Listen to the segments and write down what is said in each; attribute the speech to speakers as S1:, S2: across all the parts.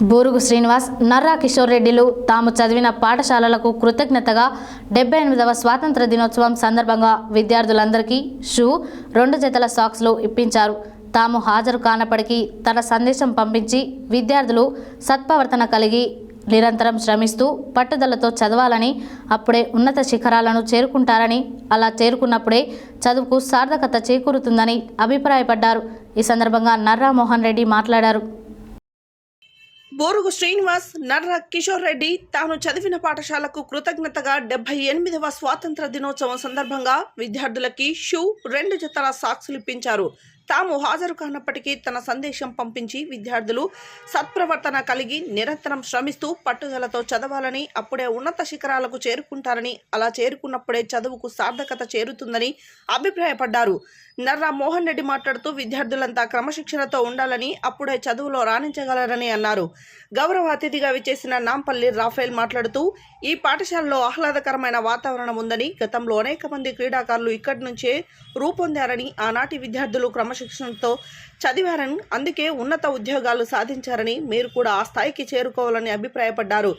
S1: బూరుగు శ్రీనివాస్, నర్రా కిషోర్ రెడ్డిలు తాము చదివిన పాఠశాలలకు కృతజ్ఞతగా 78వ స్వాతంత్ర దినోత్సవం సందర్భంగా విద్యార్థులందరికీ షూ, 2 జతల సాక్స్లు ఇప్పించారు. తాము హాజరు కానప్పటికీ తన సందేశం పంపించి విద్యార్థులు సత్ప్రవర్తన కలిగి నిరంతరం శ్రమిస్తూ పట్టుదలతో చదవాలని, అప్పుడే ఉన్నత శిఖరాలను చేరుకుంటారని, అలా చేరుకున్నప్పుడే చదువుకు సార్థకత చేకూరుతుందని అభిప్రాయపడ్డారు. ఈ సందర్భంగా నర్రా మోహన్ రెడ్డి మాట్లాడారు.
S2: బూరుగు శ్రీనివాస్, నర్రా కిషోర్ రెడ్డి తాను చదివిన పాఠశాలకు కృతజ్ఞతగా 78వ స్వాతంత్ర దినోత్సవం సందర్భంగా విద్యార్థులకి షూ, 2 జతల సాక్స్లు ఇప్పించారు. తాము హాజరు కానప్పటికీ తన సందేశం పంపించి విద్యార్థులు సత్ప్రవర్తన కలిగి నిరంతరం శ్రమిస్తూ పట్టుదలతో చదవాలని, అప్పుడే ఉన్నత శిఖరాలకు చేరుకుంటారని, అలా చేరుకున్నప్పుడే చదువుకు సార్థకత చేరుతుందని అభిప్రాయపడ్డారు. నర్రా మోహన్ రెడ్డి మాట్లాడుతూ విద్యార్థులంతా క్రమశిక్షణతో ఉండాలని, అప్పుడే చదువులో రాణించగలరని అన్నారు. గౌరవ అతిథిగా విచ్చేసిన నాంపల్లి రాఫేల్ మాట్లాడుతూ ఈ పాఠశాలలో ఆహ్లాదకరమైన వాతావరణం ఉందని, గతంలో అనేక మంది క్రీడాకారులు ఇక్కడి నుంచే రూపొందారని, ఆనాటి విద్యార్థులు క్రమశిక్షణతో చదివారని, అందుకే ఉన్నత ఉద్యోగాలు సాధించారని, మీరు కూడా ఆ స్థాయికి చేరుకోవాలని అభిప్రాయపడ్డారు.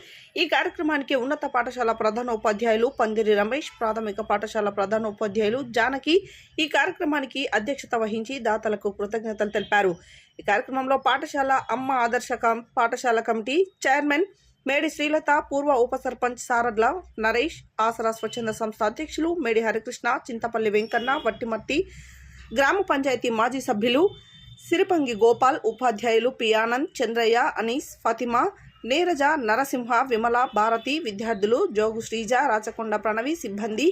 S2: ఈ కార్యక్రమానికి ఉన్నత పాఠశాల ప్రధానోపాధ్యాయులు పందిరి రమేష్, ప్రాథమిక పాఠశాల ప్రధానోపాధ్యాయులు జానకి ఈ కార్యక్రమానికి అధ్యక్షత వహించి దాతలకు కృతజ్ఞతలు తెలిపారు. ఈ కార్యక్రమంలో పాఠశాల అమ్మ ఆదర్శ పాఠశాల కమిటీ చైర్మన్ మేడి శ్రీలత, పూర్వ ఉప సర్పంచ్ సారడ్ల నరేష్, ఆసరా స్వచ్ఛంద సంస్థ అధ్యక్షులు మేడి హరికృష్ణ, చింతపల్లి వెంకన్న, వట్టిమర్తి గ్రామ పంచాయతీ మాజీ సభ్యులు సిరిపంగి గోపాల్, ఉపాధ్యాయులు పి ఆనంద్, చంద్రయ్య, అనీస్, ఫాతిమా, నీరజ, నరసింహ, విమల, భారతి, విద్యార్థులు జోగు శ్రీజ, రాచకొండ ప్రణవి, సిబ్బంది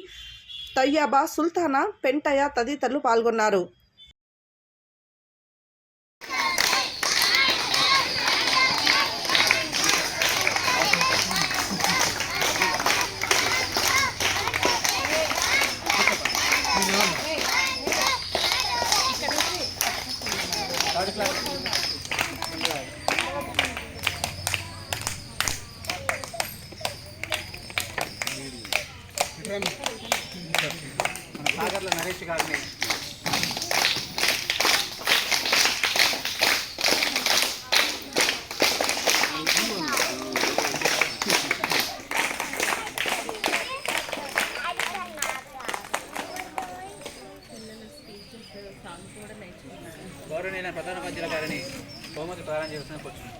S2: తయ్యాబా, సుల్తానా, పెంటయ్య తదితరులు పాల్గొన్నారు.
S3: మన సాగర్లో నరేష్ గారిని గౌరవనీయ ప్రధానోపాధ్యాయుల గారిని బహుమతి ప్రదానం చేసిన కూర్చున్నాం.